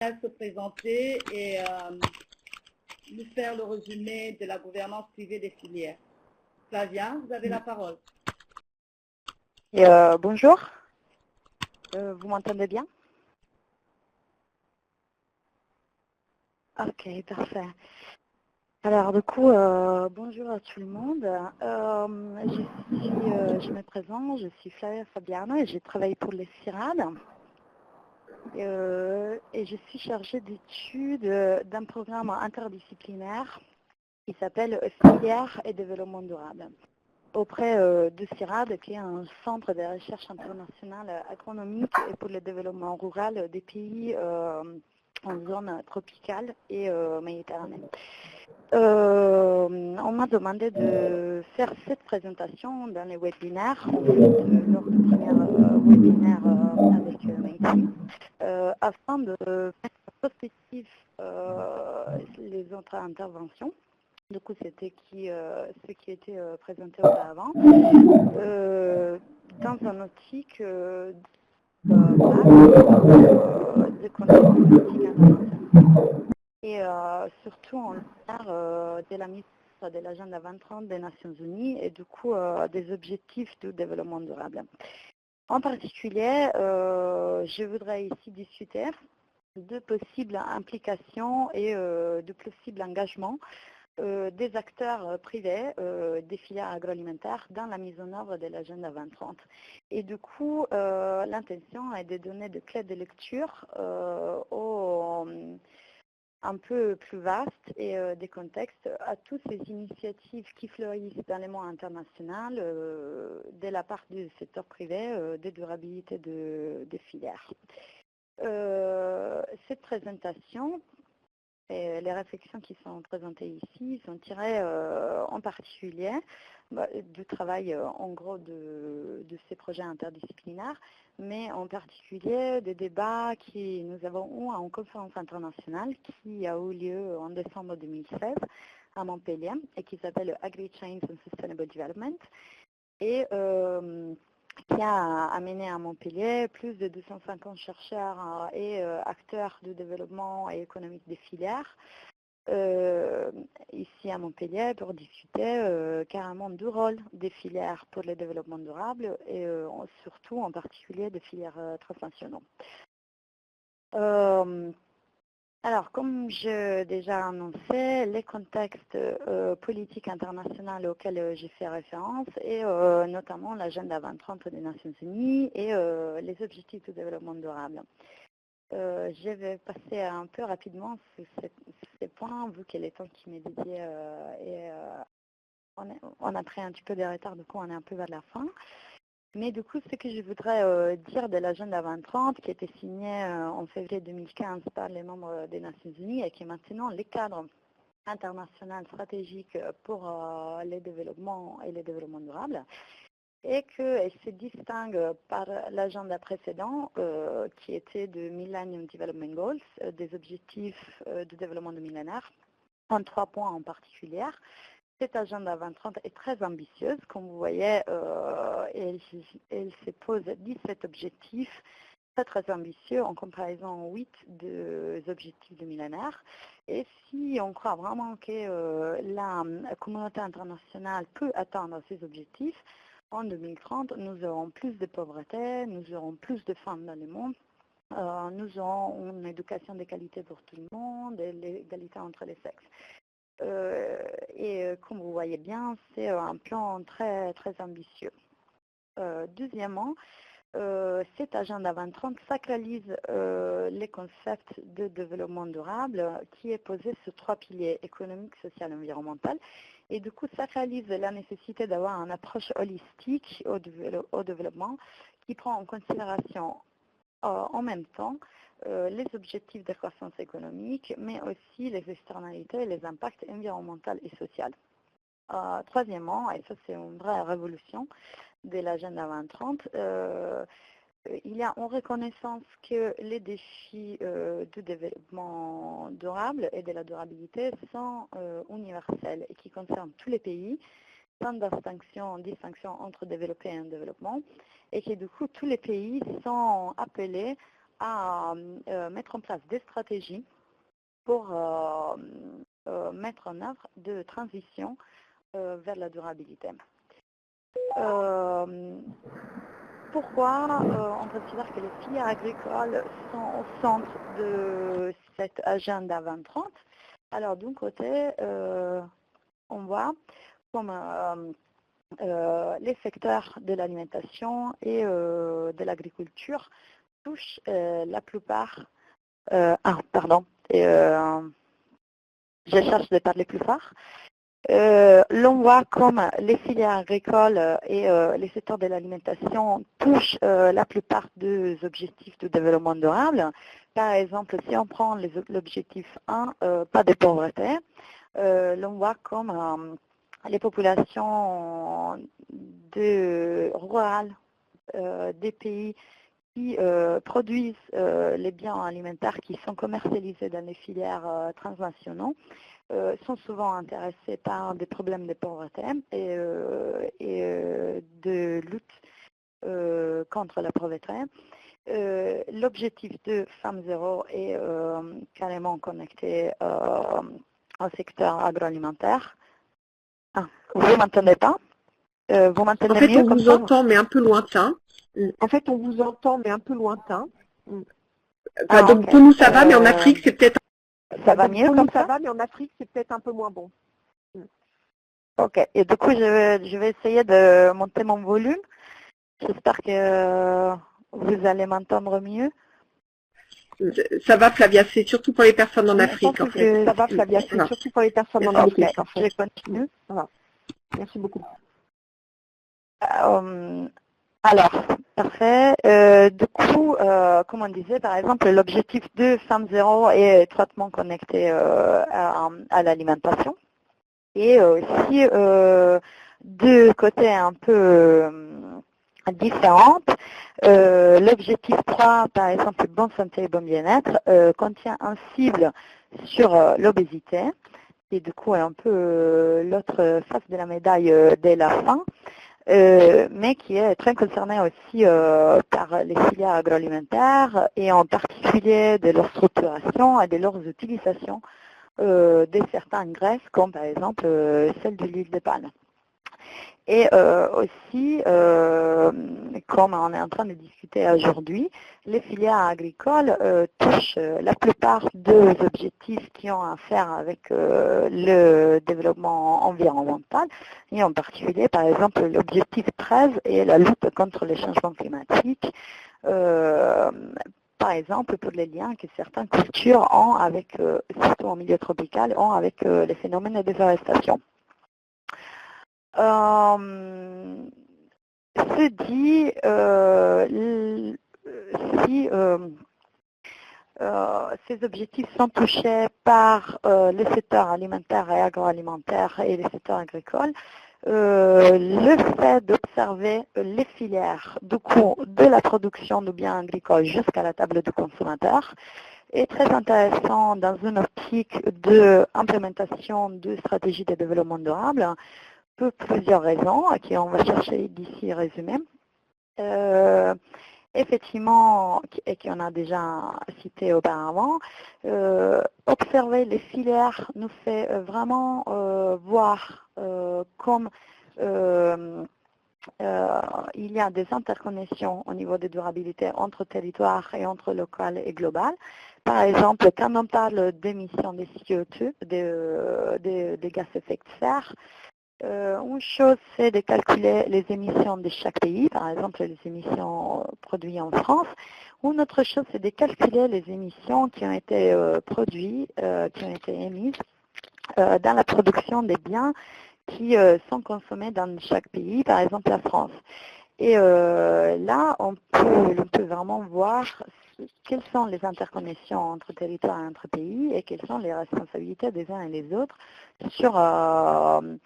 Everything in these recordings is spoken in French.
se présenter et nous faire le résumé de la gouvernance privée des filières. Flavia, vous avez la parole. Bonjour, vous m'entendez bien? Ok, parfait. Alors du coup, bonjour à tout le monde. Je me présente, je suis Flavia Fabiano et j'ai travaillé pour les CIRAD. Et je suis chargée d'études d'un programme interdisciplinaire qui s'appelle Filières et développement durable, auprès de CIRAD, qui est un centre de recherche internationale agronomique et pour le développement rural des pays en zone tropicale et méditerranéenne. On m'a demandé de faire cette présentation dans les webinaires, lors du premier webinaire avec Métis, afin de mettre en perspective les autres interventions. Du coup, c'était ce qui était présenté auparavant, dans un optique de contexte politique international. Et surtout en l'ère de la mise de l'agenda 2030 des Nations Unies et du coup des objectifs de développement durable. En particulier, je voudrais ici discuter de possibles implications et de possibles engagements des acteurs privés des filières agroalimentaires dans la mise en œuvre de l'agenda 2030. Et du coup, l'intention est de donner des clés de lecture un peu plus vaste et des contextes à toutes ces initiatives qui fleurissent dans le monde international de la part du secteur privé de durabilité des filières. Cette présentation et les réflexions qui sont présentées ici sont tirées en particulier du travail en gros de ces projets interdisciplinaires, mais en particulier des débats que nous avons eus en conférence internationale qui a eu lieu en décembre 2016 à Montpellier et qui s'appelle Agri-Chains and Sustainable Development et qui a amené à Montpellier plus de 250 chercheurs et acteurs du développement et économique des filières ici à Montpellier pour discuter carrément du rôle des filières pour le développement durable et surtout en particulier des filières transnationaux. Alors, comme j'ai déjà annoncé, les contextes politiques internationaux auxquels j'ai fait référence, et notamment l'agenda 2030 des Nations Unies et les objectifs de développement durable. Je vais passer un peu rapidement sur ces points, vu que le temps qui m'est dédié on a pris un petit peu de retard, du coup on est un peu vers la fin. Mais du coup, ce que je voudrais dire de l'agenda 2030, qui a été signé en février 2015 par les membres des Nations Unies et qui est maintenant le cadre international stratégique pour le développement et le développement durable, et qu'elle se distingue par l'agenda précédent, qui était de Millennium Development Goals, des objectifs de développement du millénaire, en 3 points en particulier. Cette agenda 2030 est très ambitieuse. Comme vous voyez, elle se pose 17 objectifs très ambitieux en comparaison 8 des objectifs du millénaire. Et si on croit vraiment que la communauté internationale peut atteindre ces objectifs, en 2030, nous aurons plus de pauvreté, nous aurons plus de femmes dans le monde, nous aurons une éducation de qualité pour tout le monde et l'égalité entre les sexes. Et comme vous voyez bien, c'est un plan très, très ambitieux. Deuxièmement, cet agenda 2030 sacralise les concepts de développement durable qui est posé sur 3 piliers, économique, social et environnemental. Et du coup, sacralise la nécessité d'avoir une approche holistique au développement qui prend en considération en même temps les objectifs de croissance économique, mais aussi les externalités et les impacts environnementaux et sociaux. Troisièmement, et ça c'est une vraie révolution de l'agenda 2030, il y a en reconnaissance que les défis du développement durable et de la durabilité sont universels et qui concernent tous les pays, sans distinction entre développé et un développement, et que du coup tous les pays sont appelés à mettre en place des stratégies pour mettre en œuvre de transition vers la durabilité. Pourquoi on considère que les filières agricoles sont au centre de cet agenda 2030? Alors d'un côté, on voit comme les secteurs de l'alimentation et de l'agriculture touchent la plupart... pardon, je cherche de parler plus fort. L'on voit comme les filières agricoles et les secteurs de l'alimentation touchent la plupart des objectifs de développement durable. Par exemple, si on prend l'objectif 1, pas de pauvreté, l'on voit comme les populations rurales des pays qui produisent les biens alimentaires qui sont commercialisés dans les filières transnationaux sont souvent intéressés par des problèmes de pauvreté et de lutte contre la pauvreté. L'objectif de Femmes Zéro est carrément connecté au secteur agroalimentaire. Vous ne m'entendez pas? Vous m'entendez En fait, mieux on comme vous ça? entend, mais un peu lointain. En fait, on vous entend, mais un peu lointain. Donc, ok. pour nous, ça va, mais en Afrique, c'est peut-être... Ça va mieux comme ça? Ça va, mais en Afrique, c'est peut-être un peu moins bon. Ok. Et du coup, je vais essayer de monter mon volume. J'espère que vous allez m'entendre mieux. Ça va, Flavia, c'est surtout pour les personnes en Oui, Afrique, en fait. Ça va, Flavia, c'est surtout pour les personnes en Afrique, en fait. Je continue. Voilà. Merci beaucoup. Alors, parfait. Du coup, comme on disait, par exemple, l'objectif de Femmes Zéro est étroitement connecté à l'alimentation. Et aussi, deux côtés un peu différentes. L'objectif 3, par exemple, bonne santé et bon bien-être, contient un cible sur l'obésité. Et du coup, est un peu l'autre face de la médaille dès la fin. Mais qui est très concerné aussi par les filières agroalimentaires et en particulier de leur structuration et de leurs utilisations de certaines graisses, comme par exemple celle de l'huile de palme. Et aussi, comme on est en train de discuter aujourd'hui, les filières agricoles touchent la plupart des objectifs qui ont à faire avec le développement environnemental, et en particulier, par exemple, l'objectif 13 est la lutte contre les changements climatiques, par exemple, pour les liens que certaines cultures ont avec, surtout en milieu tropical, ont avec les phénomènes de déforestation. Si ces objectifs sont touchés par le secteur alimentaire et agroalimentaire et le secteur agricole, le fait d'observer les filières du coup de la production de biens agricoles jusqu'à la table du consommateur est très intéressant dans une optique d'implémentation de stratégies de développement durable pour plusieurs raisons, qui on va chercher d'ici résumer. Effectivement, et qu'on a déjà cité auparavant, observer les filières nous fait vraiment voir comme il y a des interconnexions au niveau de durabilité entre territoires et entre local et global. Par exemple, quand on parle d'émissions de CO2, des gaz à effet de serre, une chose, c'est de calculer les émissions de chaque pays, par exemple les émissions produites en France. Une autre chose, c'est de calculer les émissions qui ont été produites, qui ont été émises dans la production des biens qui sont consommés dans chaque pays, par exemple la France. Et là, on peut vraiment voir quelles sont les interconnexions entre territoires et entre pays et quelles sont les responsabilités des uns et des autres sur un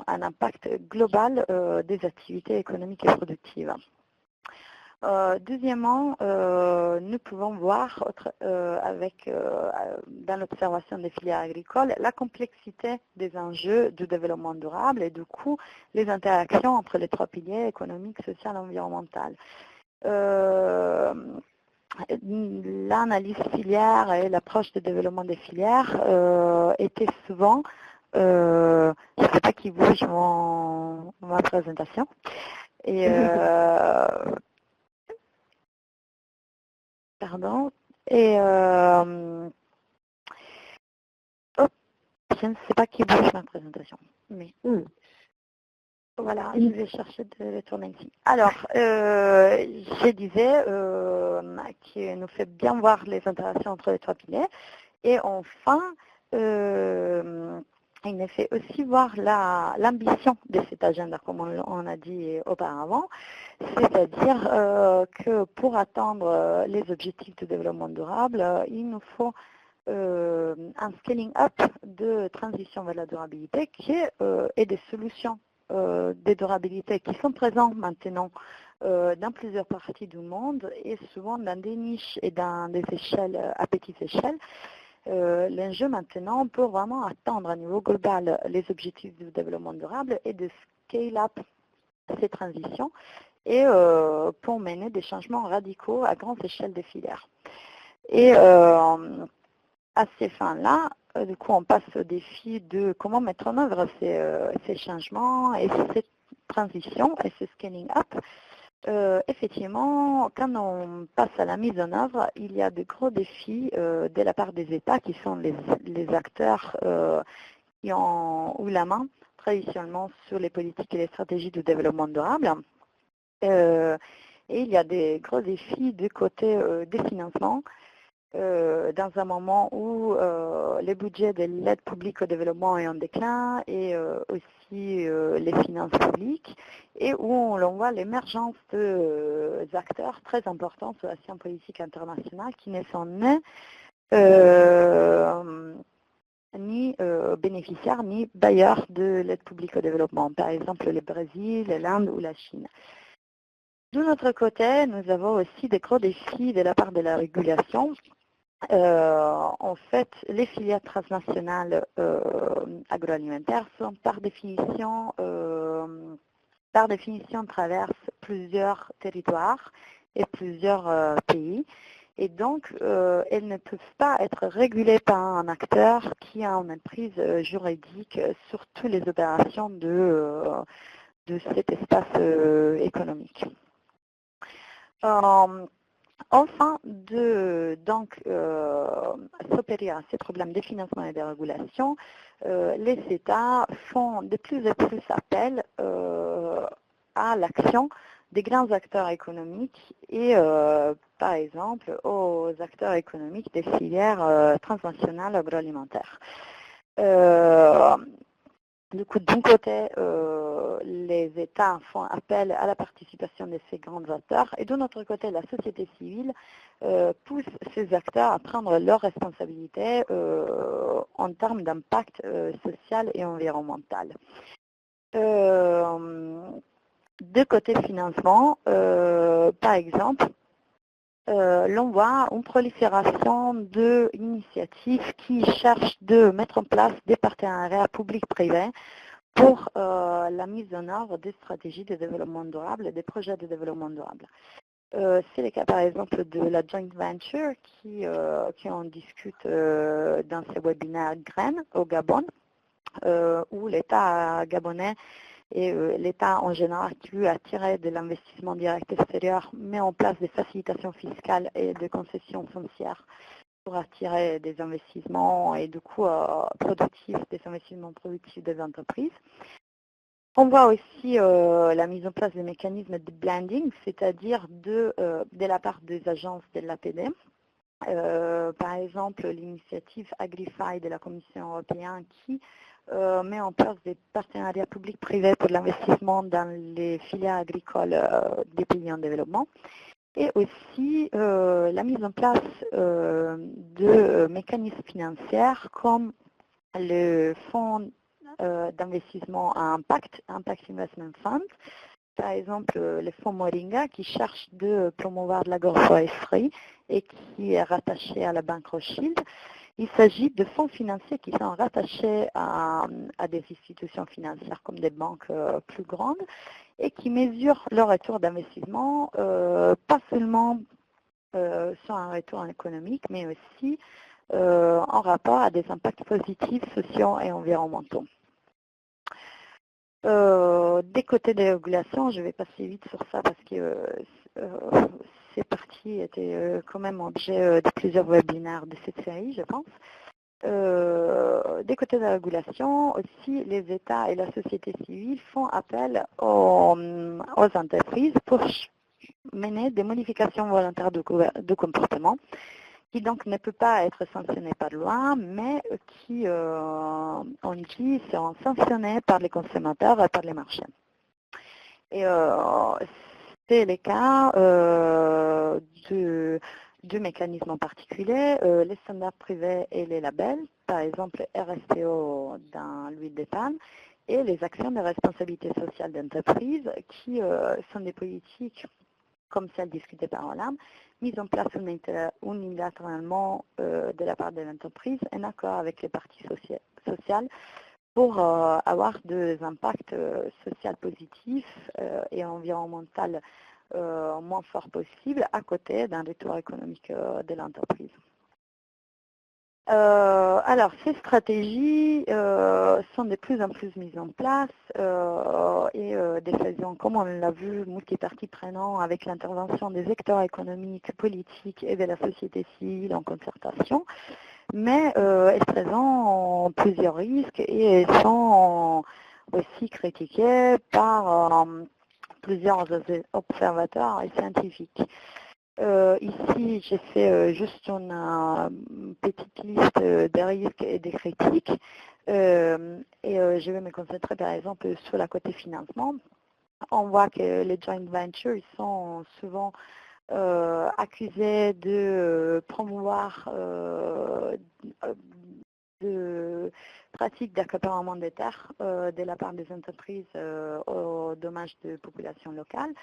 impact global des activités économiques et productives. Deuxièmement, nous pouvons voir dans l'observation des filières agricoles la complexité des enjeux du développement durable et du coup les interactions entre les trois piliers économiques, social et environnemental. l'analyse filière et l'approche de développement des filières était souvent, je ne sais pas qui bouge ma présentation, et pardon, et hop, je ne sais pas qui bouge ma présentation, mais voilà, je vais chercher de le tourner ici. Alors, je disais qu'il nous fait bien voir les interactions entre les trois piliers. Et enfin, il nous fait aussi voir l'ambition de cet agenda, comme on a dit auparavant. C'est-à-dire que pour atteindre les objectifs de développement durable, il nous faut un scaling up de transition vers la durabilité et des solutions de durabilité qui sont présentes maintenant dans plusieurs parties du monde et souvent dans des niches et dans des échelles à petites échelles. L'enjeu maintenant pour vraiment atteindre à niveau global les objectifs du développement durable et de scale up ces transitions et pour mener des changements radicaux à grande échelle des filières. Et à ces fins-là, du coup, on passe au défi de comment mettre en œuvre ces changements et cette transition et ce scaling up. Effectivement, quand on passe à la mise en œuvre, il y a de gros défis de la part des États qui sont les acteurs qui ont eu la main traditionnellement sur les politiques et les stratégies de développement durable. Et il y a des gros défis du côté des financements. Dans un moment où les budgets de l'aide publique au développement est en déclin et aussi les finances publiques et où on voit l'émergence d'acteurs très importants sur la scène politique internationale qui ne sont ni bénéficiaires ni bailleurs de l'aide publique au développement, par exemple le Brésil, l'Inde ou la Chine. De notre côté, nous avons aussi des gros défis de la part de la régulation. En fait, les filières transnationales agroalimentaires sont par définition traversent plusieurs territoires et plusieurs pays. Et donc, elles ne peuvent pas être régulées par un acteur qui a une emprise juridique sur toutes les opérations de cet espace économique. Enfin, donc, s'opérer à ces problèmes de financement et de régulation, les États font de plus en plus appel à l'action des grands acteurs économiques et, par exemple, aux acteurs économiques des filières transnationales agroalimentaires. Du coup, d'un côté, les États font appel à la participation de ces grands acteurs et de l'autre côté, la société civile pousse ces acteurs à prendre leurs responsabilités en termes d'impact social et environnemental. De côté financement, par exemple, l'on voit une prolifération d'initiatives qui cherchent de mettre en place des partenariats publics-privés pour la mise en œuvre des stratégies de développement durable et des projets de développement durable. C'est le cas par exemple de la joint venture qui en discute dans ces webinaires GREN au Gabon, où l'État gabonais et l'État en général qui veut attirer de l'investissement direct extérieur met en place des facilitations fiscales et des concessions foncières pour attirer des investissements et du coup des investissements productifs des entreprises. On voit aussi la mise en place des mécanismes de blending, c'est-à-dire de la part des agences de l'APD. Par exemple, l'initiative Agrify de la Commission européenne qui met en place des partenariats publics-privés pour l'investissement dans les filières agricoles des pays en développement. Et aussi la mise en place de mécanismes financiers comme le fonds d'investissement à Impact Investment Fund, par exemple le fonds Moringa qui cherche de promouvoir l'agroforesterie et qui est rattaché à la Banque Rothschild. Il s'agit de fonds financiers qui sont rattachés à des institutions financières comme des banques plus grandes et qui mesurent leur retour d'investissement pas seulement sont un retour économique, mais aussi en rapport à des impacts positifs, sociaux et environnementaux. Des côtés des régulations, je vais passer vite sur ça parce que ces parties étaient quand même objet de plusieurs webinaires de cette série, je pense. Des côtés de la régulation, aussi les États et la société civile font appel aux entreprises pour mener des modifications volontaires de comportement qui donc ne peut pas être sanctionné par loi, mais qui, on dit, seront sanctionnés par les consommateurs et par les marchés. Et c'est le cas du mécanisme en particulier, les standards privés et les labels, par exemple RSPO dans l'huile de palme, et les actions de responsabilité sociale d'entreprise qui sont des politiques comme celles discutées par Hollande, mises en place unilatéralement de la part de l'entreprise en accord avec les parties sociales pour avoir des impacts sociaux positifs et environnementaux moins forts possibles à côté d'un retour économique de l'entreprise. Alors, ces stratégies sont de plus en plus mises en place et des faisons, comme on l'a vu, multiparties prenant avec l'intervention des acteurs économiques, politiques et de la société civile en concertation, mais elles présentent plusieurs risques et elles sont aussi critiquées par plusieurs observateurs et scientifiques. Ici, j'ai fait juste une petite liste des risques et des critiques je vais me concentrer par exemple sur la côté financement. On voit que les joint ventures sont souvent accusés de promouvoir de pratiques d'accaparement des terres de la part des entreprises au dommage de populations locales,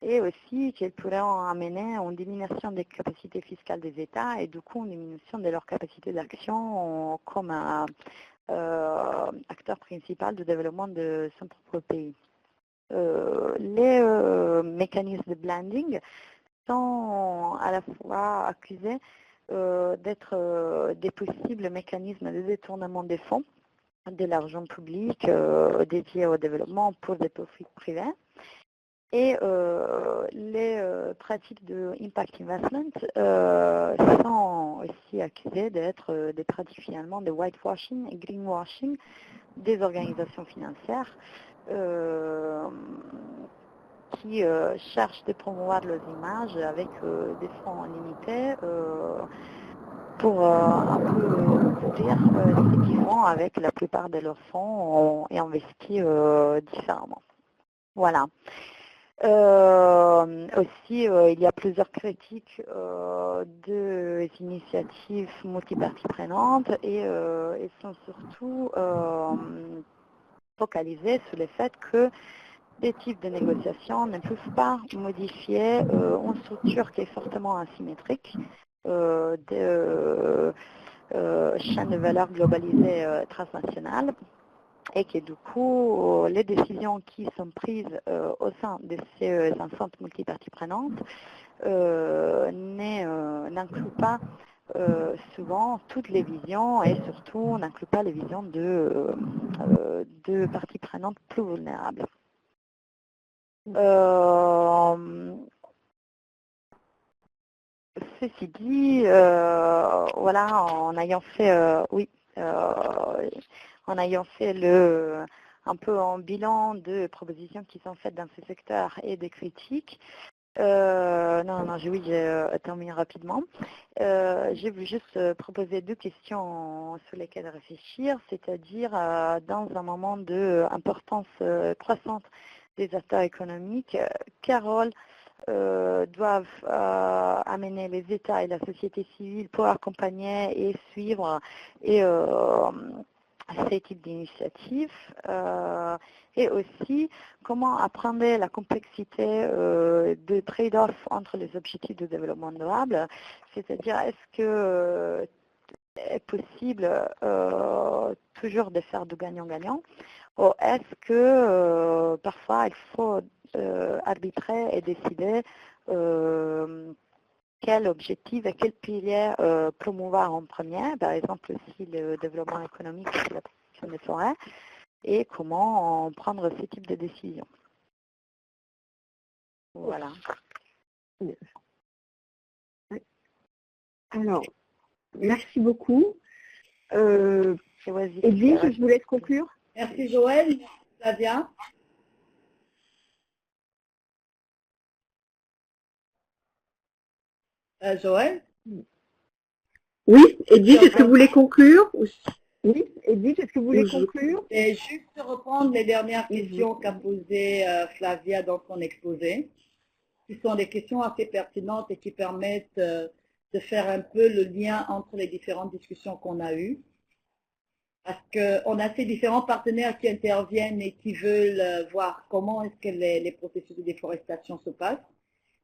et aussi qu'elles pourraient amener à une diminution des capacités fiscales des États et du coup une diminution de leur capacité d'action comme acteur principal du développement de son propre pays. Les mécanismes de blending sont à la fois accusés d'être des possibles mécanismes de détournement des fonds, de l'argent public dédié au développement pour des profits privés. Et les pratiques de impact investment sont aussi accusées d'être des pratiques finalement de whitewashing et greenwashing des organisations financières qui cherchent de promouvoir leurs images avec des fonds limités pour un peu couvrir ce qu'ils font avec la plupart de leurs fonds et investis différemment. Voilà. Aussi, il y a plusieurs critiques des initiatives multiparties prenantes et elles sont surtout focalisées sur le fait que ces types de négociations ne peuvent pas modifier une structure qui est fortement asymétrique de chaînes de valeur globalisées transnationales, et que du coup, les décisions qui sont prises au sein de ces enceintes multiparties prenantes n'incluent pas souvent toutes les visions et surtout n'incluent pas les visions de parties prenantes plus vulnérables. Ceci dit, voilà, en ayant fait, en ayant fait un peu un bilan de propositions qui sont faites dans ce secteur et des critiques. Je termine rapidement. Je vais juste proposer deux questions sur lesquelles réfléchir, c'est-à-dire dans un moment d'importance croissante des acteurs économiques, quel rôle doivent amener les États et la société civile pour accompagner et suivre ces types d'initiatives et aussi comment apprendre la complexité de trade-off entre les objectifs de développement durable, c'est-à-dire est-ce que est possible toujours de faire du gagnant-gagnant ou est-ce que parfois il faut arbitrer et décider quel objectif et quel pilier promouvoir en premier, par exemple si le développement économique et la protection des forêts, et comment prendre ce type de décision. Voilà. Alors, merci beaucoup. Edwige, je vous laisse conclure. Merci Joël. Flavia. Joël. Oui, Edwige, est-ce que vous voulez conclure? Oui, Edwige, est-ce que vous voulez conclure? Et juste reprendre les dernières questions qu'a posées Flavia dans son exposé, qui sont des questions assez pertinentes et qui permettent de faire un peu le lien entre les différentes discussions qu'on a eues. Parce qu'on a ces différents partenaires qui interviennent et qui veulent voir comment est-ce que les processus de déforestation se passent.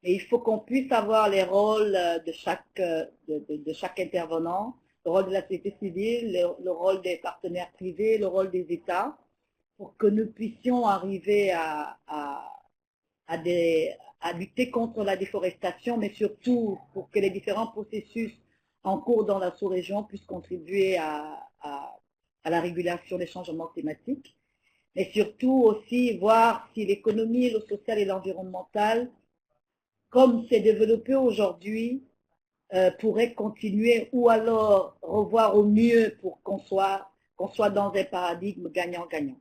Et il faut qu'on puisse avoir les rôles de chaque intervenant, le rôle de la société civile, le rôle des partenaires privés, le rôle des États, pour que nous puissions arriver à lutter contre la déforestation, mais surtout pour que les différents processus en cours dans la sous-région puissent contribuer à la régulation des changements climatiques, mais surtout aussi voir si l'économie, le social et l'environnemental, comme c'est développé aujourd'hui, pourrait continuer ou alors revoir au mieux pour qu'on soit dans un paradigme gagnant-gagnant.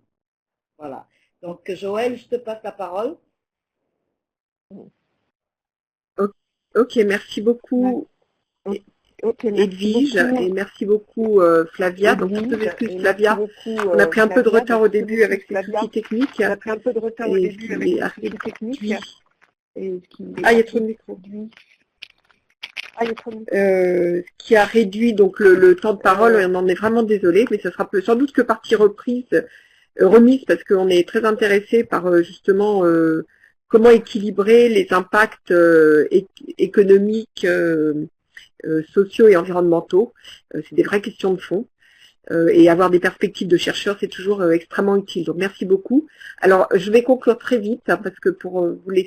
Voilà. Donc Joël, je te passe la parole. Ok, merci beaucoup. Edwige, et merci beaucoup Flavia. Donc, toutes mes excuses Flavia, on a pris un peu de retard au début avec ces soucis techniques. On a pris un peu de retard au début avec ces soucis techniques. Ah, il y a trop de micro. Qui a réduit donc le temps de parole, on en est vraiment désolé, mais ce sera sans doute que partie remise, parce qu'on est très intéressé par justement comment équilibrer les impacts économiques, sociaux et environnementaux. C'est des vraies questions de fond. Et avoir des perspectives de chercheurs, c'est toujours extrêmement utile. Donc merci beaucoup. Alors, je vais conclure très vite, hein, parce que pour vous laisser